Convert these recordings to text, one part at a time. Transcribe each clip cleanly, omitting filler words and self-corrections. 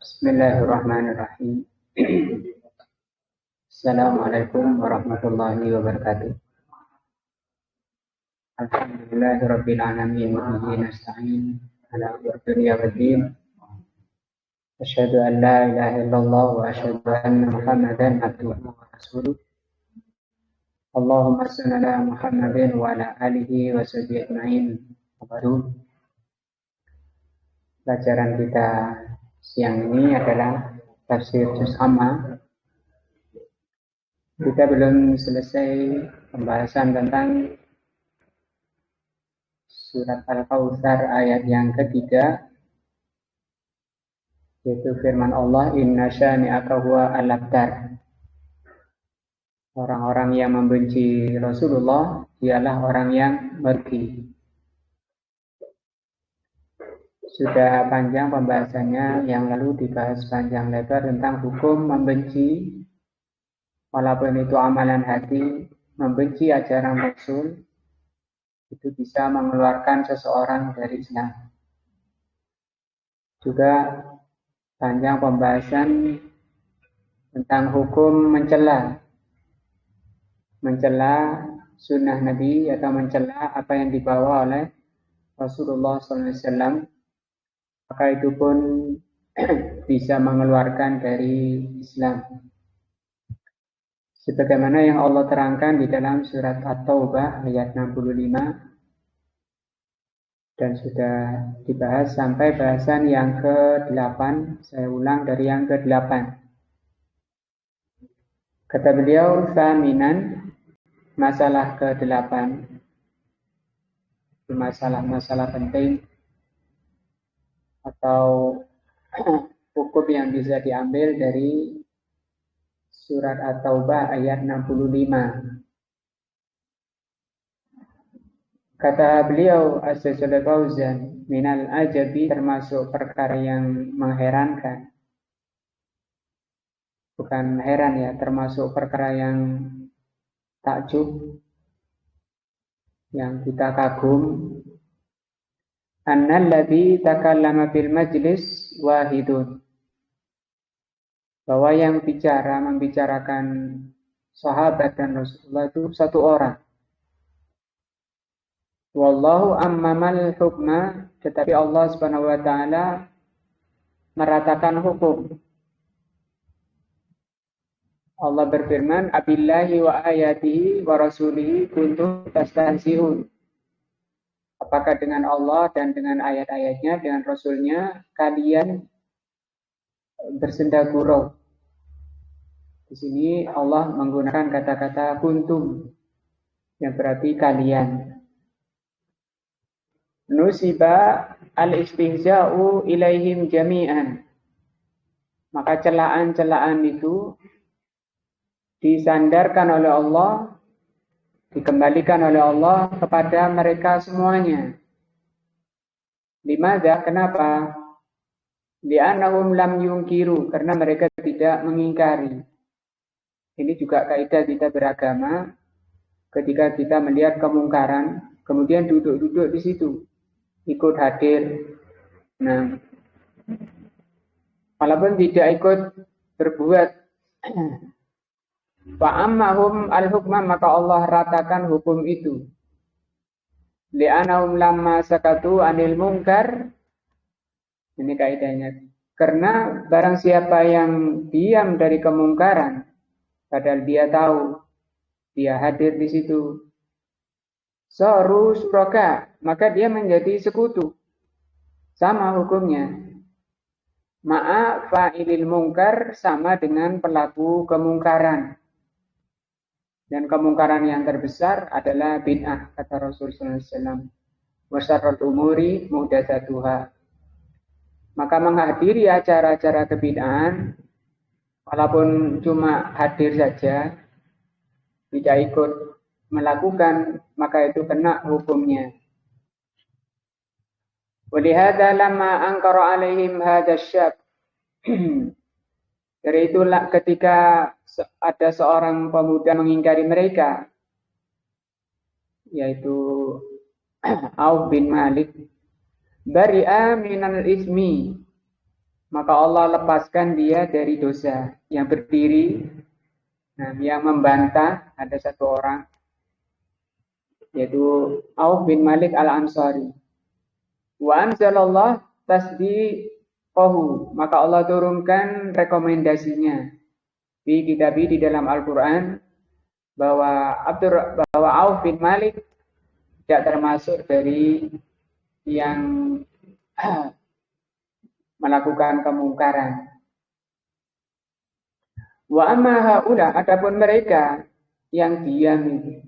Bismillahirrahmanirrahim. Assalamualaikum warahmatullahi wabarakatuh. Alhamdulillahirabbil alamin wa bihi nasta'in ala umuri dunya waddin. Asyhadu an la ilaha illallah wa asyhadu anna Muhammadan abduhu wa rasuluh. Allahumma shalli ala Muhammadin wa ala alihi wa sahbihi ajma'in. Pelajaran kita siang ini adalah tafsir juz amma. Kita belum selesai pembahasan tentang surat Al-Kautsar ayat yang ketiga, yaitu firman Allah, inna syani'aka huwa al-abtar. Orang-orang yang membenci Rasulullah dialah orang yang mergi. Sudah panjang pembahasannya, yang lalu dibahas panjang lebar tentang hukum membenci, walaupun itu amalan hati. Membenci ajaran Rasul itu bisa mengeluarkan seseorang dari Islam. Juga panjang pembahasan tentang hukum mencela sunnah Nabi atau mencela apa yang dibawa oleh Rasulullah SAW. Maka itu pun bisa mengeluarkan dari Islam. Sebagaimana yang Allah terangkan di dalam surat At-Taubah ayat 65. Dan sudah dibahas sampai bahasan yang ke-8. Saya ulang dari yang ke-8. Kata beliau, Thaminan, masalah ke-8. Masalah penting atau hukum yang bisa diambil dari surat At-Taubah ayat 65. Kata beliau, As-Syaikh Fauzan, minal ajabi, termasuk perkara yang mengherankan. Bukan heran ya, termasuk perkara yang takjub, yang kita kagum. Annalladzi takallama fil majlis wahidun. Bahwa yang membicarakan sahabat dan Rasulullah itu satu orang. Wallahu ammamal hukma, tetapi Allah Subhanahu wa taala meratakan hukum. Allah berfirman, abillahi wa ayatihi wa rasulihi kuntum tastahzi'un. Apakah dengan Allah dan dengan ayat-ayatnya, dengan Rasulnya, kalian bersenda gurau? Di sini Allah menggunakan kata-kata kuntum, yang berarti kalian. Nusiba al-istihza'u ilaihim jami'an. Maka celaan-celaan itu disandarkan oleh Allah, dikembalikan oleh Allah kepada mereka semuanya. Limadza? Kenapa? Li'annahum lam yungkiru, karena mereka tidak mengingkari. Ini juga kaidah kita beragama. Ketika kita melihat kemungkaran, kemudian duduk-duduk di situ, ikut hadir. Nah, walaupun tidak ikut berbuat, fa'ammahum al-hukma, maka Allah ratakan hukum itu. Li'anahum lamma sakatu anil munkar. Ini kaidahnya. Karena barang siapa yang diam dari kemungkaran, padahal dia tahu, dia hadir di situ, saru syuraka, maka dia menjadi sekutu. Sama hukumnya. Ma'a fa'ilil munkar, sama dengan pelaku kemungkaran. Dan kemungkaran yang terbesar adalah bid'ah, kata Rasulullah SAW. Wa syarrul umuri muhdatsatuha. Maka menghadiri acara-acara kebid'ahan, walaupun cuma hadir saja, tidak ikut melakukan, maka itu kena hukumnya. Wa lihadza lamma ankara alaihim hadzal syab. Dari itulah ketika ada seorang pemuda mengingkari mereka, yaitu Auf bin Malik, bari'a minal ismi, maka Allah lepaskan dia dari dosa. Yang berdiri, nah, yang membantah ada satu orang, yaitu Auf bin Malik al-Ansari. Wa anzalallah tasdiqahu, maka Allah turunkan rekomendasinya di kitabi di dalam Al-Quran bahwa Auf bin Malik tidak termasuk dari yang melakukan kemungkaran. Wa amma haula, adapun mereka yang diam itu,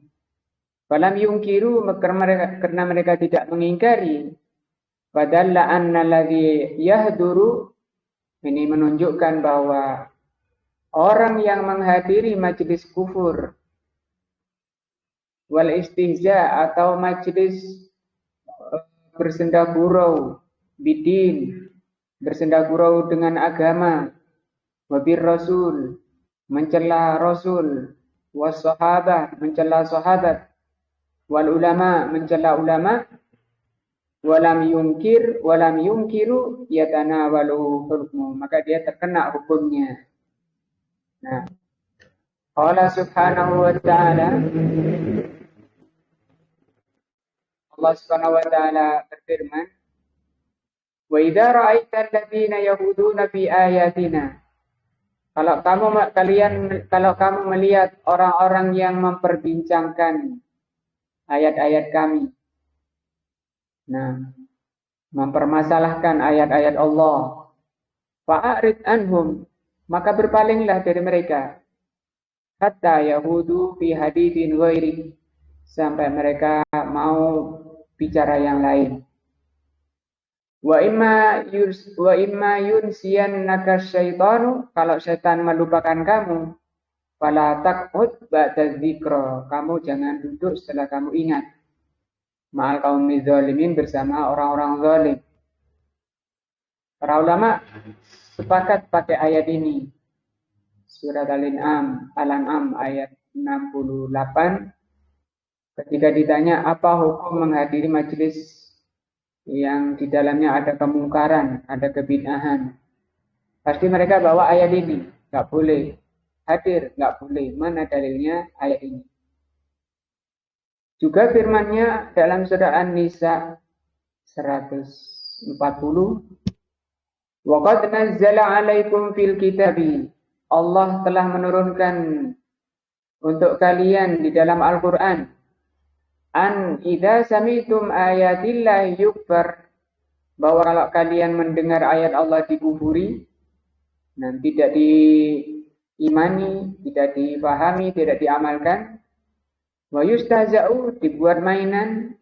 falam yungkiru, karena mereka tidak mengingkari, padalla anna alladhi yahduru, ini menunjukkan bahwa orang yang menghadiri majelis kufur wal istihza, atau majelis bersenda gurau bidin, bersenda gurau dengan agama, wabir rasul, mencela rasul, was sahabah, mencela sahabat, wal ulama, mencela ulama, walam yungkiru yatanawalu hukmu, maka dia terkena hukumnya. Nah, Allah subhanahu wa ta'ala, Allah subhanahu wa ta'ala berfirman, wa idza ra'aita alladziina yahuduna fi ayatina, kalau kamu melihat orang-orang yang memperbincangkan ayat-ayat kami, nah, mempermasalahkan ayat-ayat Allah, fa'arid anhum, maka berpalinglah dari mereka, hatta yahudu fi haditsin ghairi, sampai mereka mau bicara yang lain. Wa imma yunsiyannaka syaitanu, kalau setan melupakan kamu, fala taqud ba'da dzikra, kamu jangan duduk setelah kamu ingat, ma'al qaumi zalimin, bersama orang-orang zalim. Para ulama sepakat pakai ayat ini. Surat Al-An'am ayat 68, ketika ditanya apa hukum menghadiri majelis yang di dalamnya ada kemungkaran, ada kebid'ahan, pasti mereka bawa ayat ini, nggak boleh hadir, nggak boleh. Mana dalilnya ayat ini? Juga firman-Nya dalam surah An-Nisa 140, wa qad nazzala 'alaikum fil kitabi, Allah telah menurunkan untuk kalian di dalam Al-Qur'an, an idza sami'tum ayatillahi yukfar, bahwa kalau kalian mendengar ayat Allah dikufuri, dan tidak diimani, tidak dipahami, tidak diamalkan, wa yustahza'u, dibuat mainan,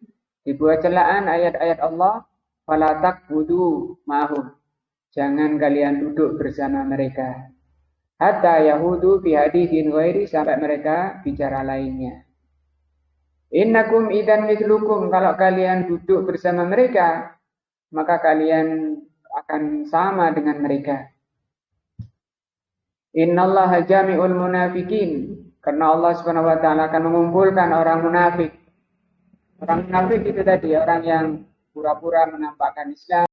dibuat celaan ayat-ayat Allah, fala taq'udu ma'hum, jangan kalian duduk bersama mereka, hatta yahudu fi haditsin ghairi, sampai mereka bicara lainnya. Innakum idan mithlukum, kalau kalian duduk bersama mereka, maka kalian akan sama dengan mereka. Innallaha jami'ul munafikin, karena Allah Subhanahu wa taala akan mengumpulkan orang munafik. Orang munafik itu tadi orang yang pura-pura menampakkan Islam,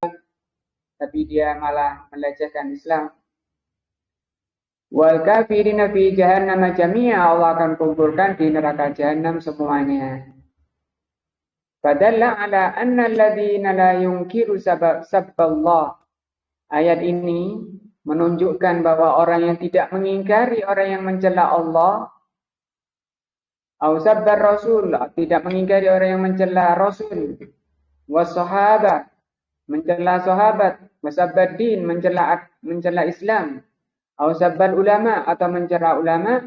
tapi dia malah melecehkan Islam. Wal kafirina fi jahannam jami'a, Allah akan kumpulkan di neraka jahanam semuanya. Fadalla ala anna alladhina la yunkiru sabballah, ayat ini menunjukkan bahwa orang yang tidak mengingkari orang yang mencela Allah, au sabbar rasul, tidak mengingkari orang yang mencela rasul, was sahabat, mencela sahabat, wasabbad-din, mencela Islam, au sabbal ulama, atau mencela ulama,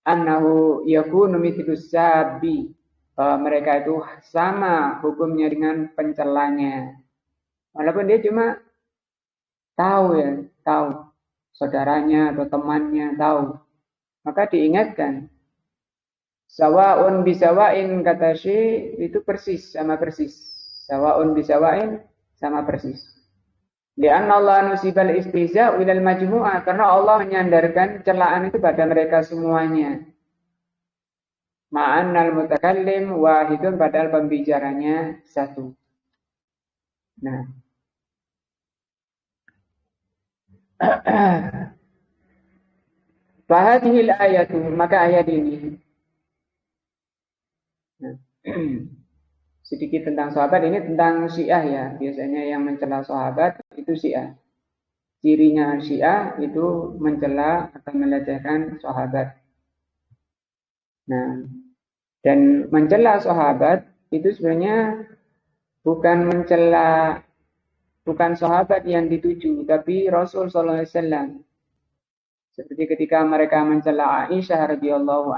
annahu yakunu mithlus sabbi, mereka itu sama hukumnya dengan pencelanya. Walaupun dia cuma tahu saudaranya atau temannya tahu, maka diingatkan. Sawa'un bisawain, kata Syekh, itu persis, sama persis. Sawa'un bisawain, sama persis. Lianna Allah nusibal istihza' ilal majmu'ah, karena Allah menyandarkan celaan itu pada mereka semuanya. Ma'annal mutakallim wahidun, padahal pembicaranya satu. Nah, Fahadhil ayatu, maka ayat ini sedikit tentang sahabat, ini tentang Syiah ya. Biasanya yang mencela sahabat itu Syiah. Cirinya Syiah itu mencela atau melecehkan sahabat. Nah, dan mencela sahabat itu sebenarnya bukan sahabat yang dituju, tapi Rasul sallallahu alaihi wasallam. Seperti ketika mereka mencela Aisyah radhiyallahu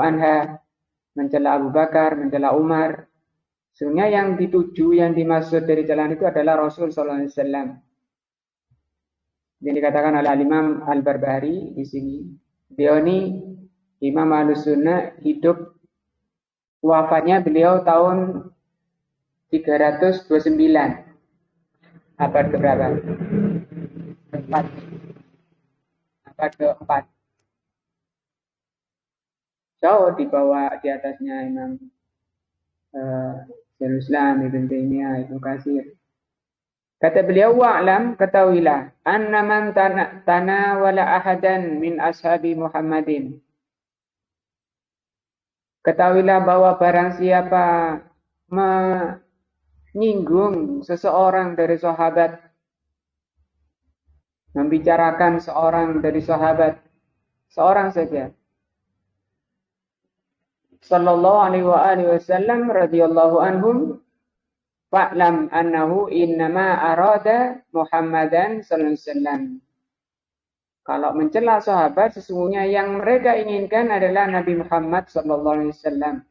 anha, mencela Abu Bakar, mencela Umar. Sebenarnya yang dituju, yang dimaksud dari celaan itu adalah Rasul sallallahu alaihi wasallam. Yang dikatakan oleh Imam Al-Barbahari di sini. Beliau ini Imam Ahlussunnah, hidup wafatnya beliau tahun 329. Abad keberapa? Abad keempat. Jauh di bawah, di atasnya Imam Islam, Ibn Taimiyah, Ibnu Katsir. Kata beliau, wa'lam, ketahuilah, anna man tanawala ahadan min ashabi Muhammadin. Ketahuilah bahwa barang siapa menyinggung seseorang dari sahabat, membicarakan seorang dari sahabat, seorang saja, sallallahu alaihi wasallam radhiyallahu anhum, fa'lam annahu innama arada Muhammadan sallallahu alaihi wasallam. Kalau mencela sahabat, sesungguhnya yang mereka inginkan adalah Nabi Muhammad sallallahu alaihi wasallam.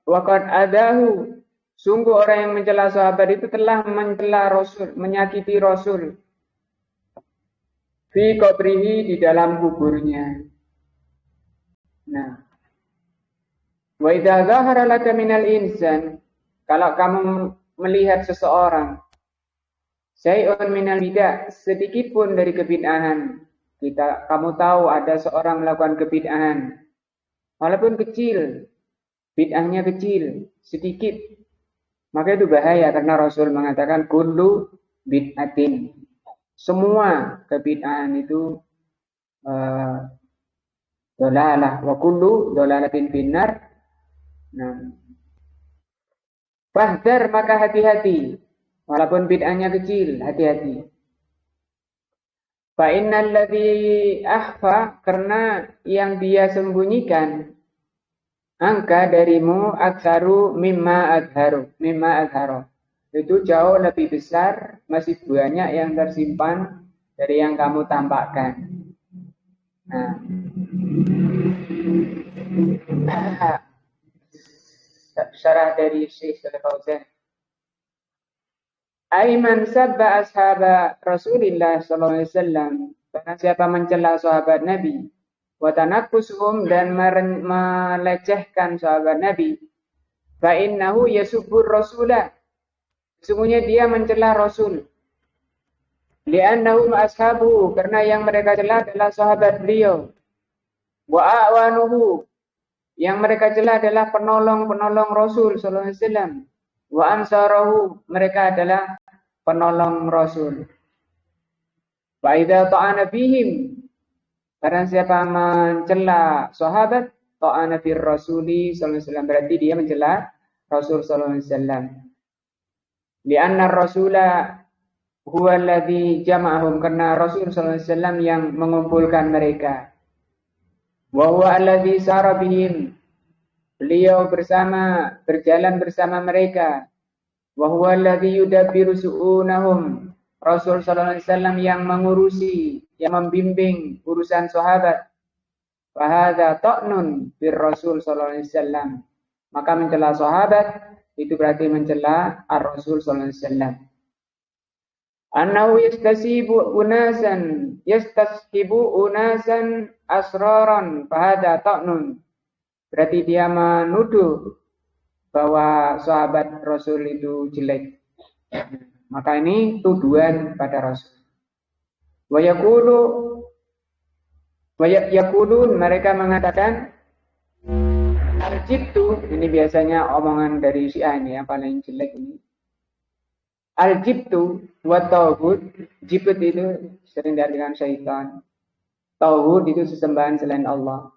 Waqad adahu, sungguh orang yang mencela sahabat itu telah mencela Rasul, menyakiti Rasul. Fi qabrihi, di dalam kuburnya. Nah, wa idza zahara laka minal insan, kalau kamu melihat seseorang, syai'un minal bid'ah, sedikit pun dari kebid'ahan, kamu tahu ada seorang melakukan kebid'ahan, walaupun kecil, bid'ahnya kecil, sedikit, maka itu bahaya, karena Rasul mengatakan kullu bid'atin, semua kebid'ahan itu dolalah, wa kullu dolalatin finnar. Nah, fahdar, maka hati-hati, walaupun bid'ahnya kecil, hati-hati. Fa innal ladzi akhfa, karena yang dia sembunyikan, angka darimu, aksaru mimma adharu, itu jauh lebih besar, masih banyak yang tersimpan dari yang kamu tampakkan. Nah, syarah dari Syekh Shalih Fauzan. Aiman sabba ashaba Rasulillah sallallahu alaihi wasallam, barang siapa mencela sahabat Nabi, wa tanaqqusuhum, dan melecehkan sahabat Nabi, fa innahu yasubbur rasulah, sesungguhnya dia mencela Rasul. Li'annahum ashabuhu, karena yang mereka cela adalah sahabat beliau. Wa a'wanuhu, yang mereka cela adalah penolong-penolong Rasul sallallahu alaihi wasallam. Wa ansarahu, mereka adalah penolong Rasul. Wa idza ta'ana bihim, barang siapa mencela sahabat, ta'ana fir rasuli sallallahu alaihi wasallam, berarti dia mencela Rasul sallallahu alaihi wasallam. Li'anna rasula huwa alladhi jama'ahum, karena Rasul sallallahu alaihi wasallam yang mengumpulkan mereka. Wa huwa alladhi sara bihim, beliau berjalan bersama mereka. Wa huwa alladhi yudabbiru su'unahum, Rasul sallallahu alaihi wasallam yang mengurusi, yang membimbing urusan sahabat. Fa hadza ta'nun bir Rasul sallallahu alaihi wasallam, maka mencela sahabat itu berarti mencela ar-Rasul sallallahu alaihi wasallam. Annahu yastashibu unasan asraran, fahada ta'nun, berarti dia menuduh bahwa sahabat Rasul itu jelek, maka ini tuduhan pada Rasul. Wa yaqulun, mereka mengatakan al-jibtu, ini biasanya omongan dari Syiah ini yang paling jelek ini. Al-jibtu wa tauhid. Jibt itu sering diartikan syaitan. Tauhid itu sesembahan selain Allah.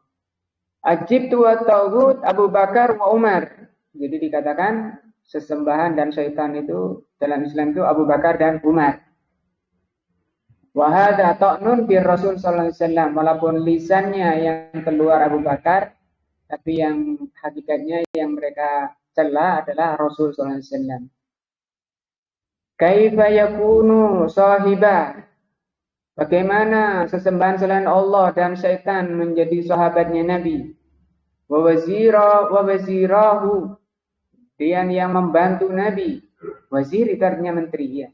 Al-jibtu wa tauhid Abu Bakar wa Umar. Jadi dikatakan sesembahan dan syaitan itu dalam Islam itu Abu Bakar dan Umar. Wa hadza ta'nun bir Rasul sallallahu alaihi wasallam, walaupun lisannya yang keluar Abu Bakar, tapi yang hakikatnya yang mereka cela adalah Rasul sallallahu alaihi wasallam. Kaifa yakunu sahiba? Bagaimana sesembahan selain Allah dan syaitan menjadi sahabatnya Nabi? Wa wazirahu, dia yang membantu Nabi. Wazir itu artinya menteri ya.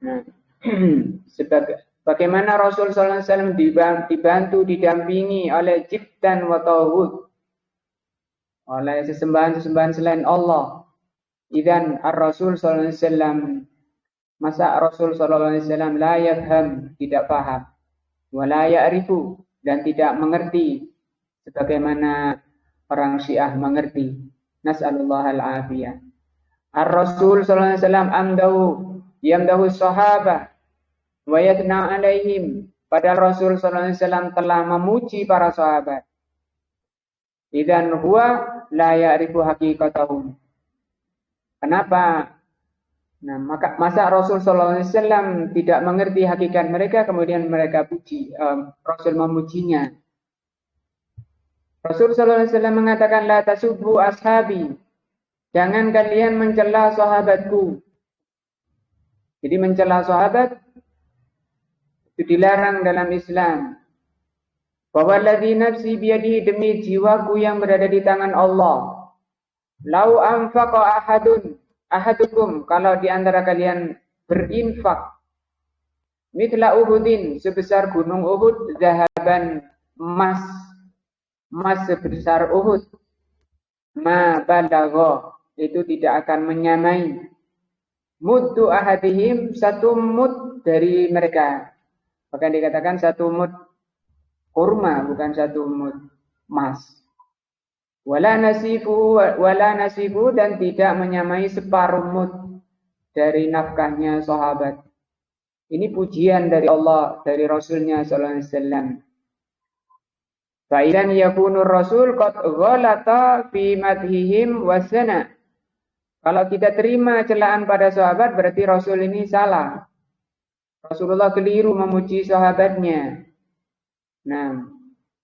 Nah, bagaimana Rasul sallallahu alaihi wasallam dibantu, didampingi oleh jibtan wa tauhid, oleh sesembahan selain Allah. Idzan ar-Rasul sallallahu alaihi wasallam, masa Rasul sallallahu alaihi wasallam la yafham, tidak paham, wa la ya'rifu, dan tidak mengerti sebagaimana orang Syiah mengerti. Nas'alullahal afiyah. Ar-Rasul sallallahu alaihi wasallam yamdahu sahabah wa yatna alaihim, padahal Rasul sallallahu alaihi wasallam telah memuji para sahabat. Idzan huwa la ya'rifu haqiqatahum. Kenapa? Nah, masa Rasul sallallahu alaihi wasallam tidak mengerti hakikat mereka, kemudian mereka puji, Rasul memujinya. Rasul sallallahu alaihi wasallam mengatakan, la tasubbu ashabi, jangan kalian mencela sahabatku. Jadi mencela sahabat itu dilarang dalam Islam. Wawalladzi nafsi biyadihi, demi jiwaku yang berada di tangan Allah. Lau anfaqa ahadukum, kalau di antara kalian berinfak mithla Uhudin, sebesar gunung Uhud, zahaban, emas sebesar Uhud, ma balagha, itu tidak akan menyamai muddu ahadihim, satu mud dari mereka. Bahkan dikatakan satu mud kurma, bukan satu mud emas. Wala nasifu, dan tidak menyamai separuh mud dari nafkahnya sahabat. Ini pujian dari Allah, dari Rasulnya sallallahu alaihi wasallam. Fa idan yakunur rasul qad ghalata fi madhihim wasana. Kalau kita terima celaan pada sahabat, berarti Rasul ini salah. Rasulullah keliru memuji sahabatnya. Nah,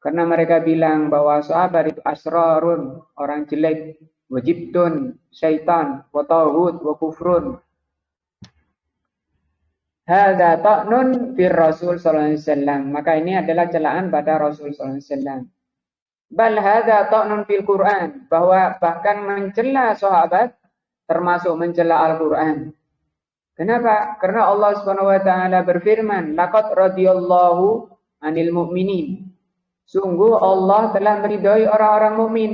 karena mereka bilang bahwa sahabat itu asrarun, orang jelek, wajibtun, syaitan, wa tauhid, wa kufrun. Hadza ta'nun fir Rasul sallallahu alaihi wasallam. Maka ini adalah celaan pada Rasul sallallahu alaihi wasallam. Bal hadza ta'nun fil Quran, bahwa bahkan mencela sahabat termasuk mencela Al-Quran. Kenapa? Karena Allah Subhanahu wa taala berfirman, laqad radhiyallahu 'anil mu'minin. Sungguh Allah telah meridhai orang-orang mukmin.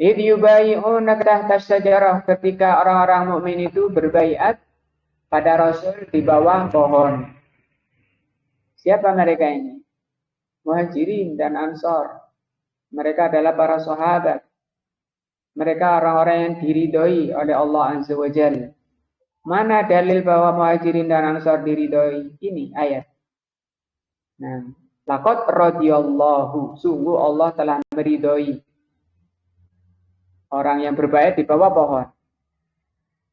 Idh yubayyi'unaka tahta syajarah, ketika orang-orang mukmin itu berbaiat pada Rasul di bawah pohon. Siapa mereka ini? Muhajirin dan Ansor. Mereka adalah para sahabat. Mereka orang-orang yang diridhoi oleh Allah Azza wa Jalla. Mana dalil bahwa Muhajirin dan Ansar diridhoi? Ini ayat. Nah, laqad radhiyallahu, sungguh Allah telah meridhoi orang yang berbaiat di bawah pohon.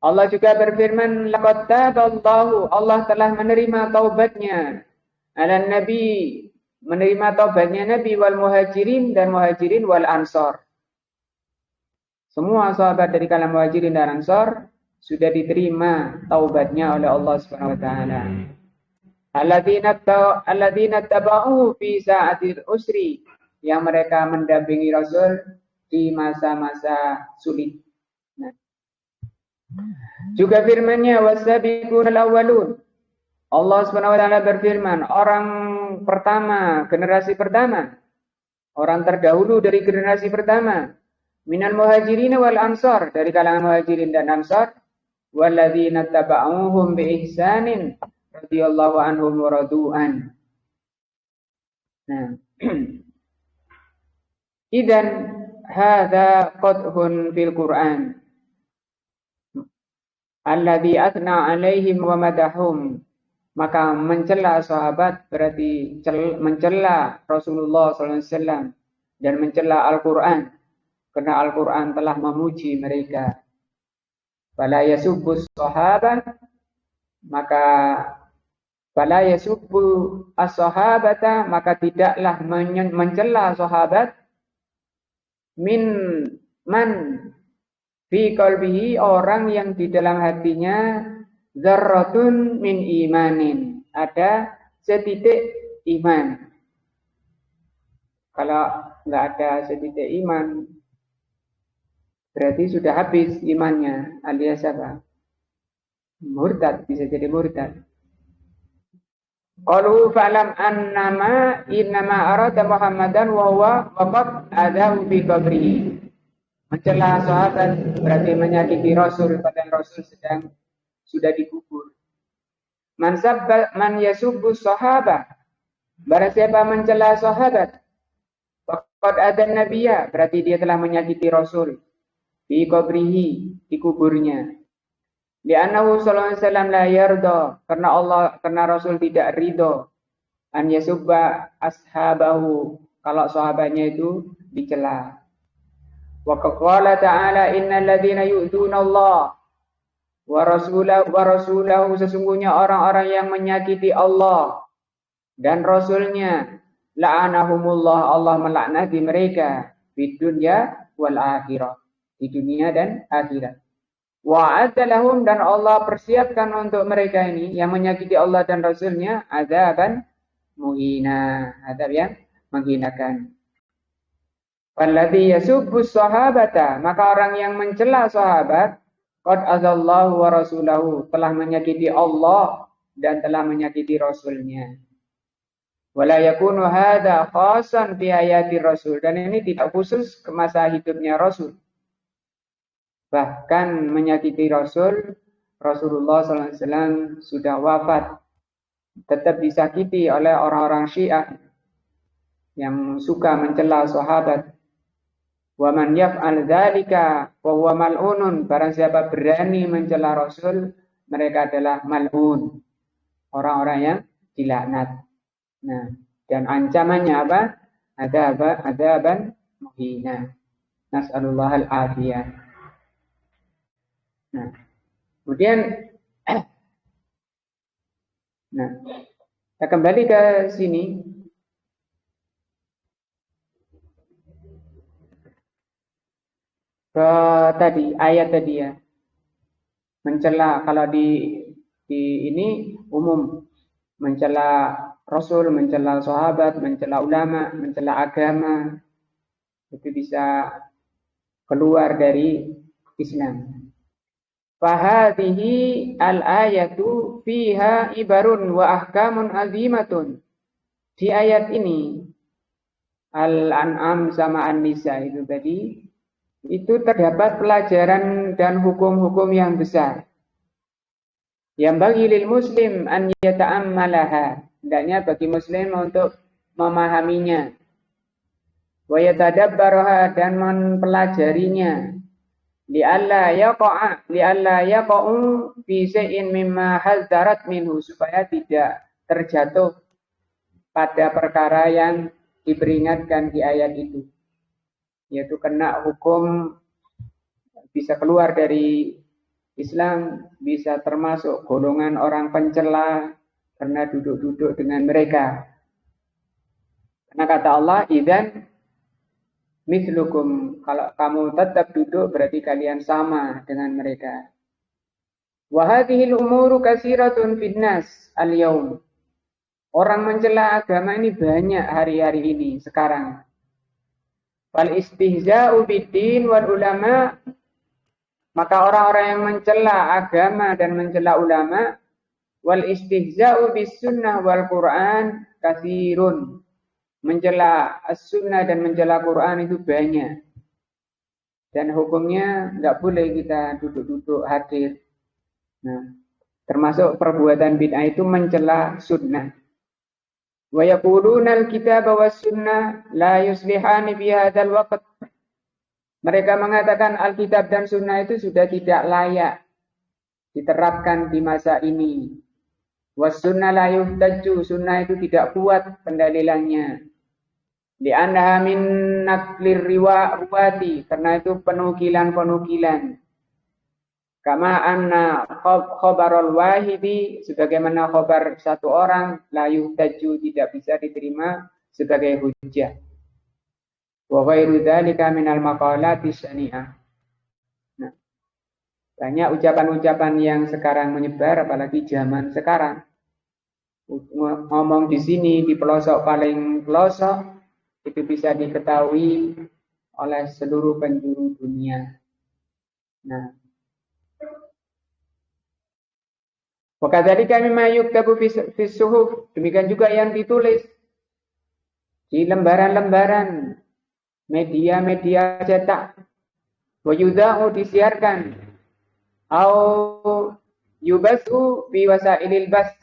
Allah juga berfirman, laqad taballahu, Allah telah menerima taubatnya ala nabi, menerima taubatnya Nabi wal muhajirin, dan muhajirin wal ansar. Semua sahabat dari kalangan Muhajirin dan Ansar sudah diterima taubatnya oleh Allah Subhanahu wa taala. Alladzina tabauhu fi sa'atil usri, yang mereka mendampingi Rasul di masa-masa sulit. Nah. Juga firman-Nya wasabiqunal awwalun. Allah Subhanahu wa taala berfirman, orang pertama, generasi pertama, orang terdahulu dari generasi pertama, minal muhajirin wal ansar, dari kalangan muhajirin dan ansar, walladzina taba'uhum bi ihsanin radhiyallahu anhum wa radu'an. Nah, idan hadza qadhun fil Quran. alladzi athna alaihim wa madahum. Maka mencela sahabat berarti mencela Rasulullah SAW dan mencela Al-Quran. Karena Al-Quran telah memuji mereka. Fala yasubbus sahabat, maka fala yasubbu as-sahabata, maka tidaklah mencela sahabat min man fi qalbihi, orang yang di dalam hatinya dzarratun min imanin, ada setitik iman. Kalau nggak ada setitik iman, berarti sudah habis imannya, alias apa? Murtad, bisa jadi murtad. Qalu fa'lam annama innama arada Muhammadan wa huwa waqad adahu fi qabrihi. Mencela sahabat berarti menyakiti Rasul padahal Rasul sudah dikubur. Man yasubbu sahabat, barang siapa mencela sahabat, faqad adan nabiyya, berarti dia telah menyakiti Rasul. Fi qabrihi, di kuburnya. Li'annahu sallallahu alaihi wasallam la yarda, karena Rasul tidak ridho an yasubba ashabahu, kalau sahabatnya itu dicela. Wa qala ta'ala innal ladzina yu'duna Allah wa rasulahu, sesungguhnya orang-orang yang menyakiti Allah dan Rasulnya, la'anahumullah, Allah melaknati mereka di dunya wal akhirah, di dunia dan akhirat. Wa'adda lahum, dan Allah persiapkan untuk mereka ini yang menyakiti Allah dan Rasulnya adzaban muhina, azab yang menghinakan. Walladzi yasubbu sahabata, maka orang yang mencela sahabat, qad azallahu wa rasulahu, telah menyakiti Allah dan telah menyakiti Rasulnya. Wala yakunu hadza khasan fi hayati Rasul, dan ini tidak khusus ke masa hidupnya Rasul. Bahkan menyakiti Rasulullah SAW sudah wafat, tetap disakiti oleh orang-orang Syiah yang suka mencela sahabat. Wa man yaf'al dzalika fa huwa mal'unun, barang siapa berani mencela Rasul, mereka adalah mal'un, orang-orang yang dilaknat. Nah, dan ancamannya apa? Adzaban muhina. Nas'alullahal afiyah. Nah, kemudian kita kembali ke sini. Ke tadi, ayat tadi ya. Mencela, kalau di ini umum, mencela Rasul, mencela sahabat, mencela ulama, mencela agama, itu bisa keluar dari Islam. Fahadhihi al-ayatu fiha ibarun wa ahkamun azimatun. Di ayat ini, Al-An'am sama An-Nisa itu tadi, itu terdapat pelajaran dan hukum-hukum yang besar. Yang bagi lil muslim an yata'ammalaha, hendaknya bagi muslim untuk memahaminya. Wa yatadabbaraha, dan mempelajarinya. Li'alla yaqa'u fi shay'in mimma hadzarat minhu, supaya tidak terjatuh pada perkara yang diperingatkan di ayat itu, yaitu kena hukum, bisa keluar dari Islam, bisa termasuk golongan orang pencela karena duduk-duduk dengan mereka. Karena kata Allah, idzan mislukum, kalau kamu tetap duduk berarti kalian sama dengan mereka. Wa hadhil umuru katsiratun finnas al-yaum. Orang mencela agama ini banyak hari-hari ini sekarang. Fal istihza'u bid-din wal ulama, maka orang-orang yang mencela agama dan mencela ulama, wal istihza'u bis sunnah wal Qur'an katsirun. Mencela as-sunnah dan mencela Quran itu banyak. Dan hukumnya nggak boleh kita duduk-duduk hadir. Nah, termasuk perbuatan bid'ah itu mencela sunnah. Wa yaquluna al-kitaba was sunnah la yuslihani fi hadzal waqt. Mereka mengatakan Alkitab dan sunnah itu sudah tidak layak diterapkan di masa ini. Wasunnah la yuhtaju, sunnah itu tidak kuat pendalilannya. Li'annaha min naklir ruwati, karena itu penukilan-penukilan. Kama anna khobarul wahidi, sebagaimana khobar satu orang, la yuhtaju, tidak bisa diterima sebagai hujjah. Wa ghairu dzalika minal maqalati syani'ah. Nah, banyak ucapan-ucapan yang sekarang menyebar, apalagi zaman sekarang. Ngomong di sini, di pelosok paling pelosok, itu bisa diketahui oleh seluruh penjuru dunia. Nah, wakadzalika mimma yuktabu fi suhuf, demikian juga yang ditulis di lembaran-lembaran media-media cetak, wa yudha'u, disiarkan, au yubasu fi wasailil bas,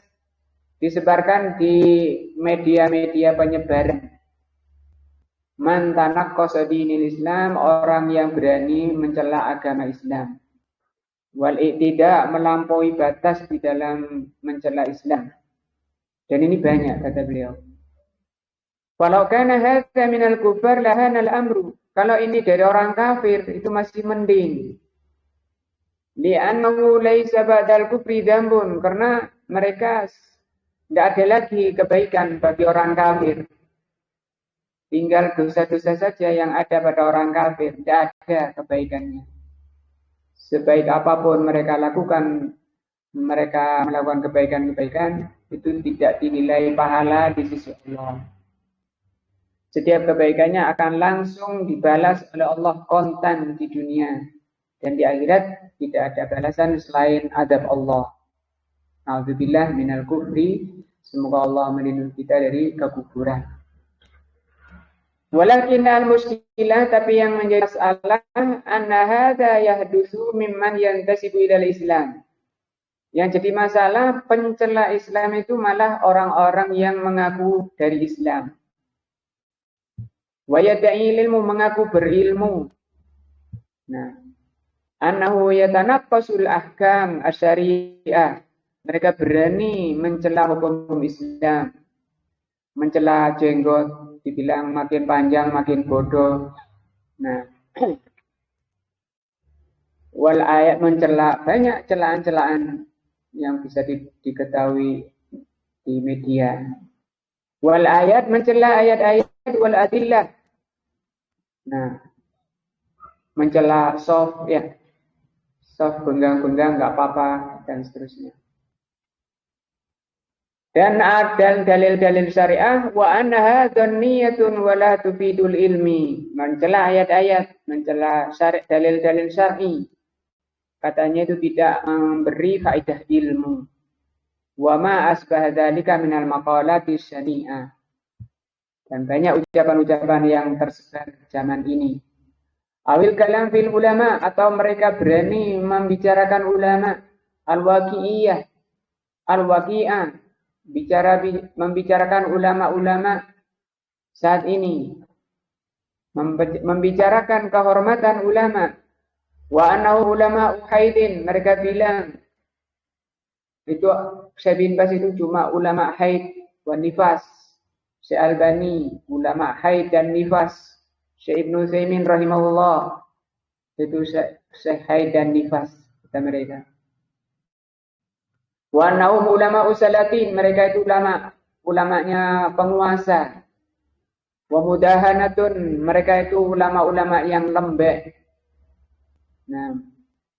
disebarkan di media-media penyebaran. Man tanaqqasa dinil Islam, orang yang berani mencela agama Islam. Wal i'tida, melampaui batas di dalam mencela Islam. Dan ini banyak, kata beliau. Walau kana hadza minal kufar lahana al-amru. Kalau ini dari orang kafir itu masih mending. Li'annahu laisa ba'dal kufri dzambun, karena mereka tidak ada lagi kebaikan bagi orang kafir. Tinggal dosa-dosa saja yang ada pada orang kafir, tidak ada kebaikannya. Sebaik apapun mereka lakukan, mereka melakukan kebaikan-kebaikan, itu tidak dinilai pahala di sisi Allah. Setiap kebaikannya akan langsung dibalas oleh Allah kontan di dunia. Dan di akhirat tidak ada balasan selain adab Allah. A'udzubillah minal kufri. Semoga Allah melindungi kita dari kekufuran. Walakin al-muskilah, tapi yang menjadi masalah, anna hadza yahdutsu mimman yantasibu ilal Islam. Yang jadi masalah, pencela Islam itu malah orang-orang yang mengaku dari Islam. Wa yad'i ilmu, mengaku berilmu. Nah, annahu yatanaqqasul ahkam asyariah. Mereka berani mencela hukum Islam, mencela jenggot, dibilang makin panjang makin bodoh. Nah, wal ayat, mencela, banyak celaan-celaan yang bisa diketahui di media. Wal ayat, mencela ayat-ayat, wal adillah. Nah, mencela soft, ya, soft, benggang-benggang nggak apa-apa, dan seterusnya. Dan ada dalil-dalil syariah, wa annaha dhanniyatun wa la tufidul ilmi. Mencela ayat-ayat, mencela dalil-dalil syar'i. Katanya itu tidak memberi faedah ilmu. Wa ma asbah dzalika minal maqalati syani'ah. Dan banyak ucapan-ucapan yang tersebar zaman ini. Awil kalam fil ulama, atau mereka berani membicarakan ulama, al-waqi'iyah, al-waqi'ah, membicarakan ulama-ulama saat ini, membicarakan kehormatan ulama. Wa annahu ulama haidin, mereka bilang itu Syekh bin Baz itu cuma ulama haid wa nifas. Syekh Albani ulama haid dan nifas. Syekh Ibnu Utsaimin rahimahullah itu Syekh haid dan nifas, kata mereka. Wa annahum ulama usalatin, mereka itu ulamanya penguasa. Wa mudahanatun, mereka itu ulama-ulama yang lembek. Nah,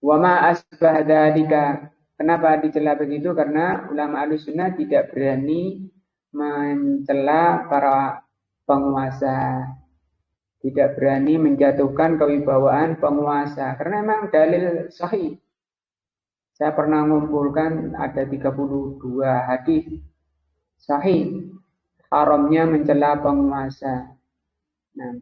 wa ma asbah dzalika. Kenapa dicela begitu? Karena ulama Ahlussunnah tidak berani mencela para penguasa. Tidak berani menjatuhkan kewibawaan penguasa. Karena memang dalil sahih. Saya pernah mengumpulkan ada 32 hadis sahih haramnya mencela penguasa. Nah,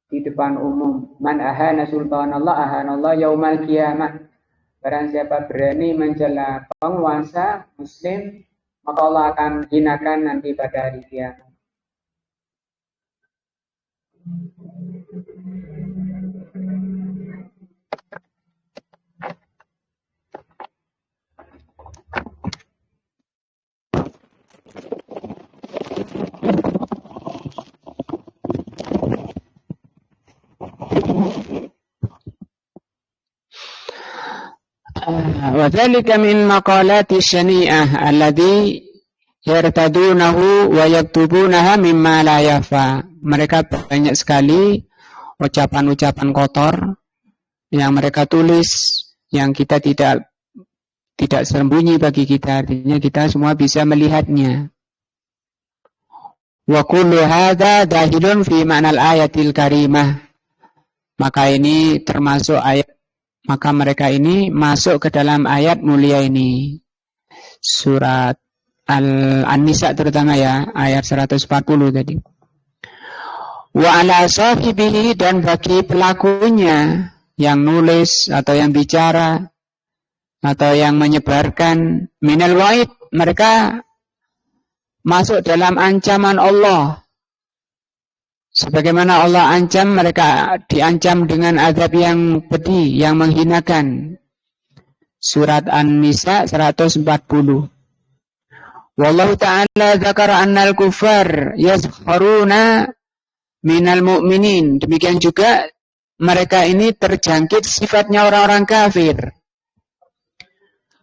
di depan umum, man ahana sultanallah ahanallah yaumal qiyamah. Barang siapa berani mencela penguasa muslim, maka Allah akan hinakan nanti pada hari kiamat. Wa dzalika min maqalati syani'ah alladhi yartadunahu wa yaktubunaha mimma la yafa. Mereka banyak sekali ucapan-ucapan kotor yang mereka tulis yang kita tidak sembunyi bagi kita, artinya kita semua bisa melihatnya. Wa kullu hadza dahilun fi ma'nal ayatil karimah. Maka ini termasuk ayat, maka mereka ini masuk ke dalam ayat mulia ini. Surat An-Nisa terutama ya, ayat 140 tadi. Wa ala sahibihi, dan bagi pelakunya yang nulis atau yang bicara atau yang menyebarkan minal wa'id, mereka masuk dalam ancaman Allah. Sebagaimana Allah ancam, mereka diancam dengan azab yang pedih, yang menghinakan. Surat An-Nisa 140. Wallahu ta'ala dzakara annal kuffar yazkharuna minal mu'minin. Demikian juga mereka ini terjangkit sifatnya orang-orang kafir.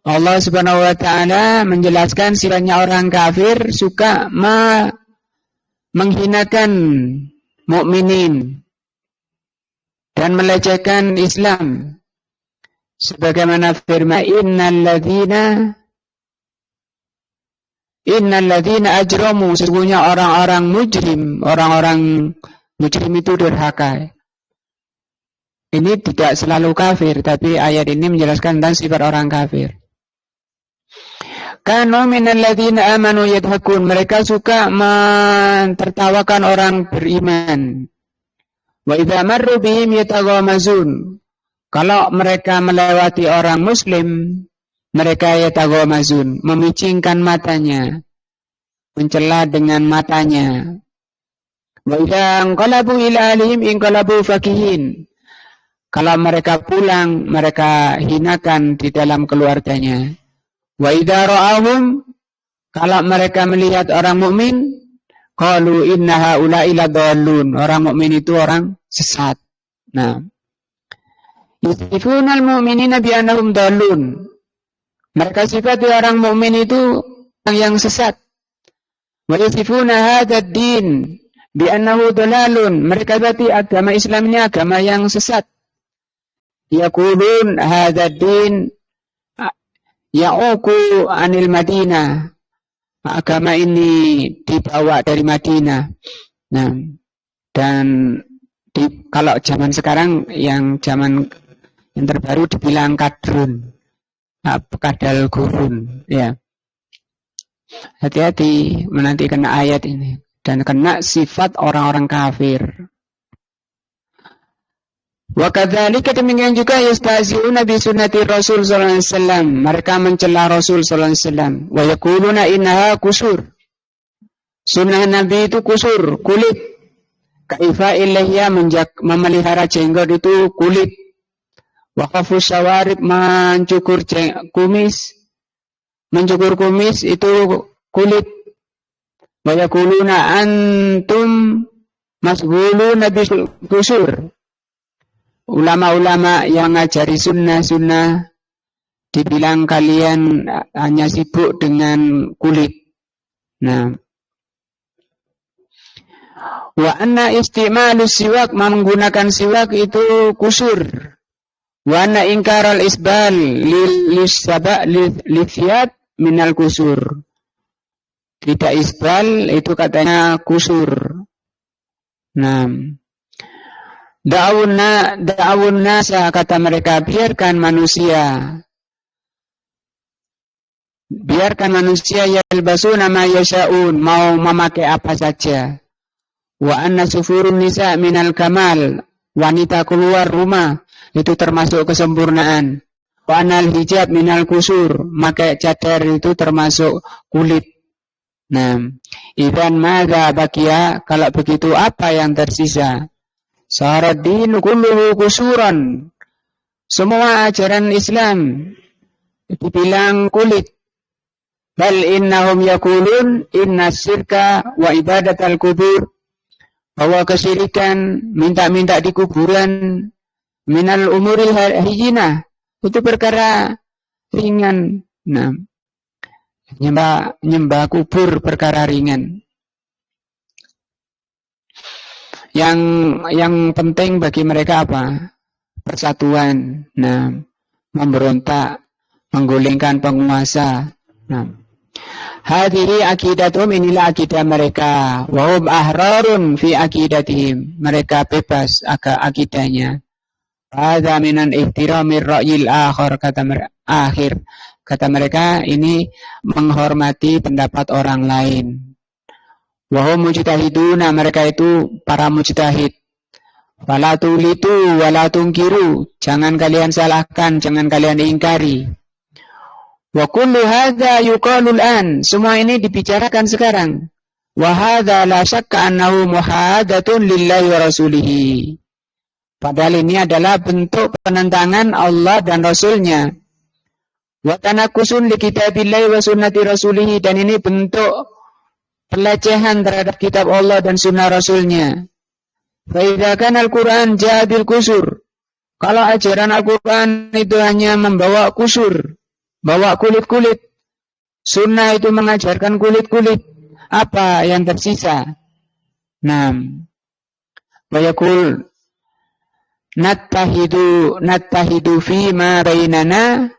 Allah Subhanahu wa taala menjelaskan sifatnya orang kafir suka menghinakan mukminin dan melecehkan Islam. Sebagaimana firman innal ladzina ajramu, sesungguhnya orang-orang mujrim itu durhaka. Ini tidak selalu kafir, tapi ayat ini menjelaskan tentang sifat orang kafir. Kanu minal ladzina amanu yadhakun, mereka suka mentertawakan orang beriman. Wa idza marru bihim yataghamazun, kalau mereka melewati orang muslim, mereka yataghamazun, memicingkan matanya, mencela dengan matanya. Wa idza anqalabu ila ahlihim inqalabu fakihin, kalau mereka pulang, mereka hinakan di dalam keluarganya. Wa idza ra'ahum, kalau mereka melihat orang mukmin, qalu inna haula'i ladallun, orang mukmin itu orang sesat. Nah, yusifuna al-mu'minina bi annahum dallun, mereka sifati orang mukmin itu yang sesat. Wa yusifuna hadzal din bi annahu dalalun, mereka sifati agama Islam ini agama yang sesat. Yaqulun hadzal din ya'uku anil Madinah, agama ini dibawa dari Madinah. Nah, dan kalau zaman sekarang yang terbaru dibilang kadrun, kadal gurun, ya. Hati-hati menanti kena ayat ini dan kena sifat orang-orang kafir. Wa kadzalika, demikian juga yastahzi'una bi sunnati Rasul sallallahu alaihi wasallam, mereka mencela Rasul sallallahu alaihi wasallam. Wa yaquluna innaha kusur, sunnah Nabi itu kusur, kulit. Kaifa ilahya, memelihara jenggot itu kulit. Wa khafus syawarib, mencukur kumis itu kulit. Wa yaquluna antum masghuluna bi kusur, ulama-ulama yang ngajari sunnah dibilang kalian hanya sibuk dengan kulit. Nah, wa anna istimalus siwak, menggunakan siwak itu kusur. Wa anna ingkaral isbal lithiyat minal kusur, tidak isbal itu katanya kusur. Nah, da'awun nasa, kata mereka, biarkan manusia yalbasuna ma yasha'un, mau memakai apa saja. Wa anna sufurun nisa minal kamal, wanita keluar rumah itu termasuk kesempurnaan. Wa anal hijab minal kusur, pakai cadar itu termasuk kulit. Nah, idzan madza baqiya, kalau begitu apa yang tersisa? Saradin kulluhu kusuran, semua ajaran Islam dibilang kulit. Bal innahum yaqulun inna syirka wa ibadatal kubur, bahwa kesyirikan, minta-minta di kuburan, minal umuril hayyinah, itu perkara ringan. Nah, nyembah kubur perkara ringan. Yang penting bagi mereka apa? Persatuan. Nah, memberontak, menggulingkan penguasa. Nah, hadhihi akidatum, inilah akidah mereka. Wa hum ahrarun fi akidatihim. Mereka bebas akidahnya. Hadza minan ihtiramir ra'yil akhir, kata mereka ini menghormati pendapat orang lain. Wa hum mujtahiduna, mereka itu para mujtahid. Wala tulitu wala tungkiru, jangan kalian salahkan, jangan kalian ingkari. Wa kullu hadza yuqalul an, semua ini dibicarakan sekarang. Wa hadza la syakka annahu muhadatun lillahi wa rasulihi. Padahal ini adalah bentuk penentangan Allah dan Rasulnya. Wa tanakusun li kitabillahi wa sunnati rasulihi, dan ini bentuk pelecehan terhadap kitab Allah dan sunnah Rasulnya. Fa kan Al-Quran jadil kusur, kalau ajaran Al-Quran itu hanya membawa kusur, bawa kulit-kulit, sunnah itu mengajarkan kulit-kulit, apa yang tersisa? Nah, bayakul nattahidu fi ma bainana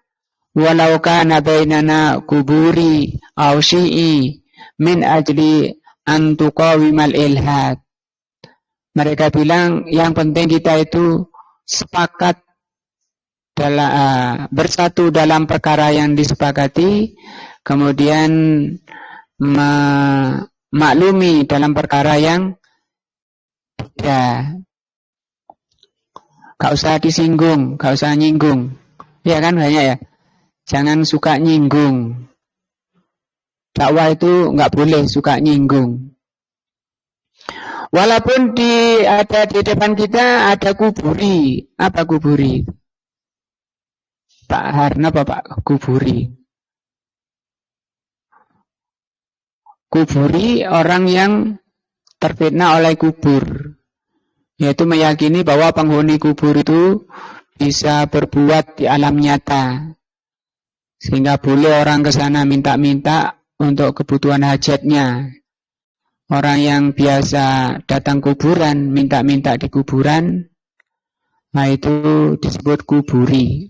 walau kana bainana kuburi aw syi'i min ajli an tuqawimal ilhad. Mereka bilang yang penting kita itu sepakat bersatu dalam perkara yang disepakati, kemudian maklumi dalam perkara yang tidak. Gak usah disinggung, gak usah nyinggung. Ya kan banyak ya. Jangan suka nyinggung. Dakwah itu nggak boleh suka nyinggung. Walaupun ada di depan kita ada kuburi. Apa kuburi? Pak Harna apa Pak kuburi? Kuburi orang yang terfitnah oleh kubur. Yaitu meyakini bahwa penghuni kubur itu bisa berbuat di alam nyata. Sehingga boleh orang ke sana minta-minta untuk kebutuhan hajatnya. Orang yang biasa datang kuburan, minta-minta di kuburan, nah itu disebut kuburi.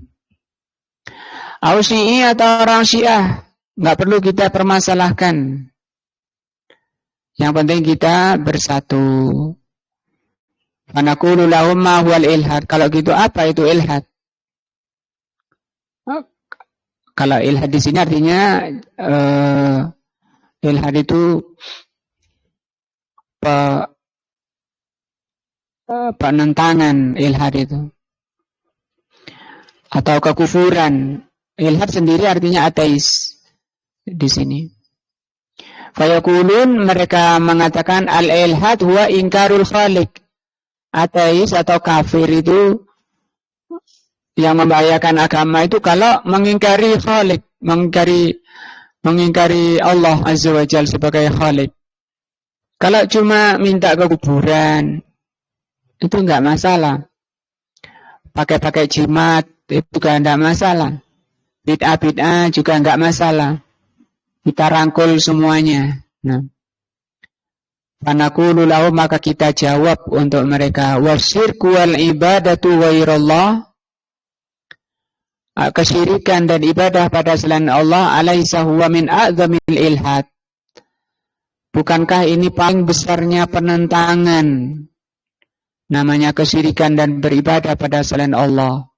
Ausi'i atau orang Syiah, nggak perlu kita permasalahkan. Yang penting kita bersatu. Fanaqulu lahum ma huwal ilhad. Kalau gitu apa itu ilhad? Kalau ilhad di sini artinya ilhad itu penentangan, ilhad itu atau kekufuran. Ilhad sendiri artinya ateis di sini. Fayaqulun, mereka mengatakan al-ilhad huwa ingkarul khaliq. Ateis atau kafir itu yang membahayakan agama itu kalau mengingkari khaliq, mengingkari Allah Azza wa Jalla sebagai khaliq. Kalau cuma minta ke kuburan itu enggak masalah. Pakai jimat itu juga enggak masalah. Bid'ah juga enggak masalah. Kita rangkul semuanya. Nah, fanaqulu lahum, maka kita jawab untuk mereka, wasyirku wal ibadatu ghairallah, kesyirikan dan ibadah pada selain Allah, alaisa huwa min a'zamil ilhad. Bukankah ini paling besarnya penentangan? Namanya kesyirikan dan beribadah pada selain Allah.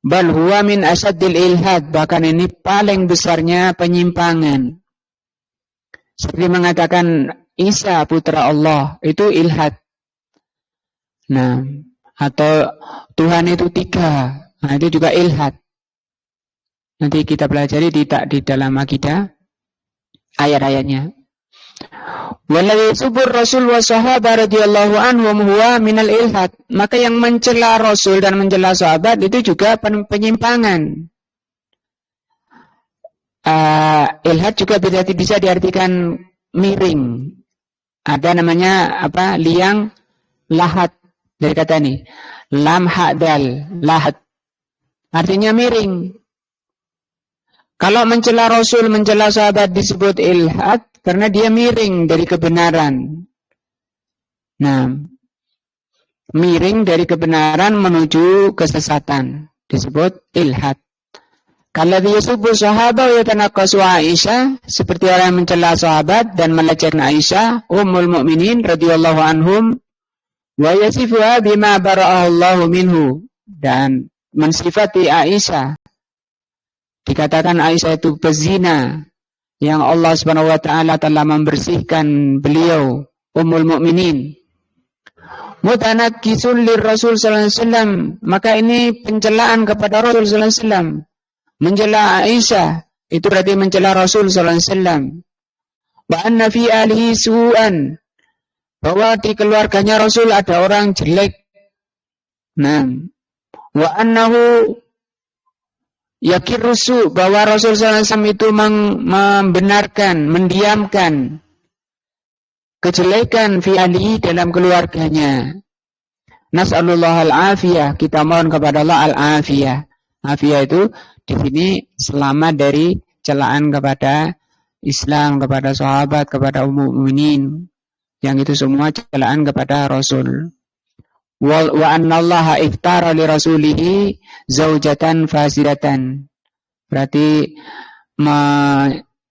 Bal huwa min asaddil ilhad, bahkan ini paling besarnya penyimpangan. Seperti mengatakan Isa putra Allah, itu ilhad. Nah, atau Tuhan itu 3, nah itu juga ilhad. Nanti kita pelajari di dalam akidah ayat-ayatnya. Wallahi subur Rasul wa sahabat radhiyallahu anhum huwa minal ilhad. Maka yang mencela Rasul dan mencela sahabat itu juga penyimpangan. Ilhad juga bisa diartikan miring. Ada namanya liang lahat dari kata ini. Lam hadal lahat. Artinya miring. Kalau mencela Rasul, mencela sahabat disebut ilhad karena dia miring dari kebenaran. Nah, miring dari kebenaran menuju kesesatan disebut ilhad. Kalau dia subuh sahabat wa yatanaqasu Aisyah, seperti orang yang mencela sahabat dan melecehkan Aisyah ummul mukminin radhiyallahu anhum, wa yasifuha bima bara'ahu Allah minhu, dan mensifati Aisyah, dikatakan Aisyah itu pezina yang Allah Subhanahu wa taala telah membersihkan beliau ummul mukminin. Mutanakkisun lirrasul sallallahu alaihi wasallam, maka ini pencelaan kepada Rasul sallallahu alaihi wasallam. Mencela Aisyah itu berarti mencela Rasul sallallahu alaihi wasallam. Wa anna fi alihi su'an, bahwa di keluarganya Rasul ada orang jelek. Nah, wa annahu yakirrusu, bahwa Rasul sallallahu alaihi wasallam itu membenarkan, mendiamkan kejelekan fi alihi dalam keluarganya. Nas'alullah al-afiyah, kita mohon kepada Allah al-afiyah. Afiyah itu di sini selamat dari celaan kepada Islam, kepada sahabat, kepada ummul mukminin, yang itu semua celaan kepada Rasul. Wa annallaha iftara li rasulihi zaujatan fasidatan, berarti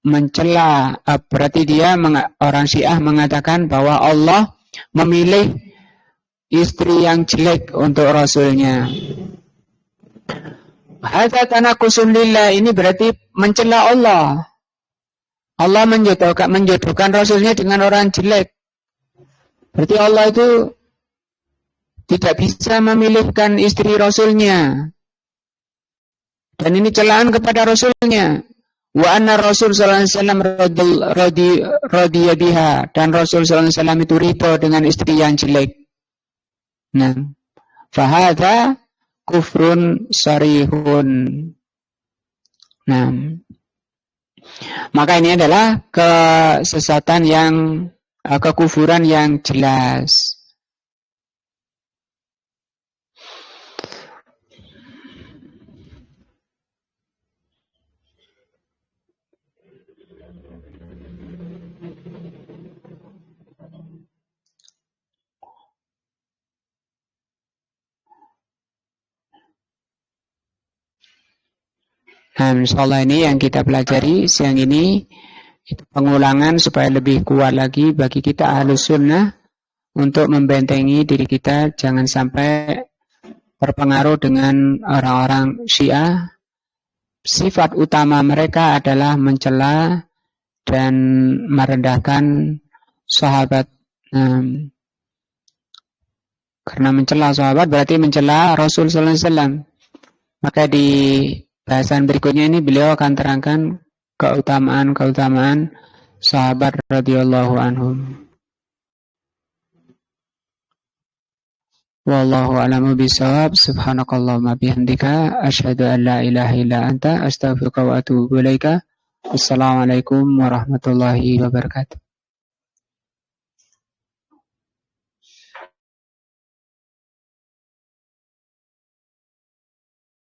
mencela, berarti dia orang Syiah mengatakan bahwa Allah memilih istri yang jelek untuk Rasulnya. Hadza tanaqusun lillah, ini berarti mencela Allah. Allah menjodohkan Rasulnya dengan orang jelek. Berarti Allah itu tidak bisa memilihkan istri Rasulnya. Dan ini celaan kepada Rasulnya. Wa anna Rasul sallallahu alaihi wasallam radiya biha, dan Rasul sallallahu alaihi wasallam itu ridho dengan istri yang jelek. Nah, fahadha kufrun sarihun. Nah, maka ini adalah kesesatan yang kekufuran yang jelas. Nah, insyaallah ini yang kita pelajari siang ini, itu pengulangan supaya lebih kuat lagi bagi kita Ahlus Sunnah untuk membentengi diri kita jangan sampai terpengaruh dengan orang-orang Syiah. Sifat utama mereka adalah mencela dan merendahkan sahabat. Karena mencela sahabat berarti mencela Rasul sallallahu alaihi wasallam. Maka di bahasan berikutnya ini beliau akan terangkan keutamaan sahabat radhiyallahu anhum. Wallahu a'lamu bishawab. Subhanakallahumma bihamdika asyhadu an la ilaha illa anta astaghfiruka wa atubu ilaika. Assalamualaikum warahmatullahi wabarakatuh.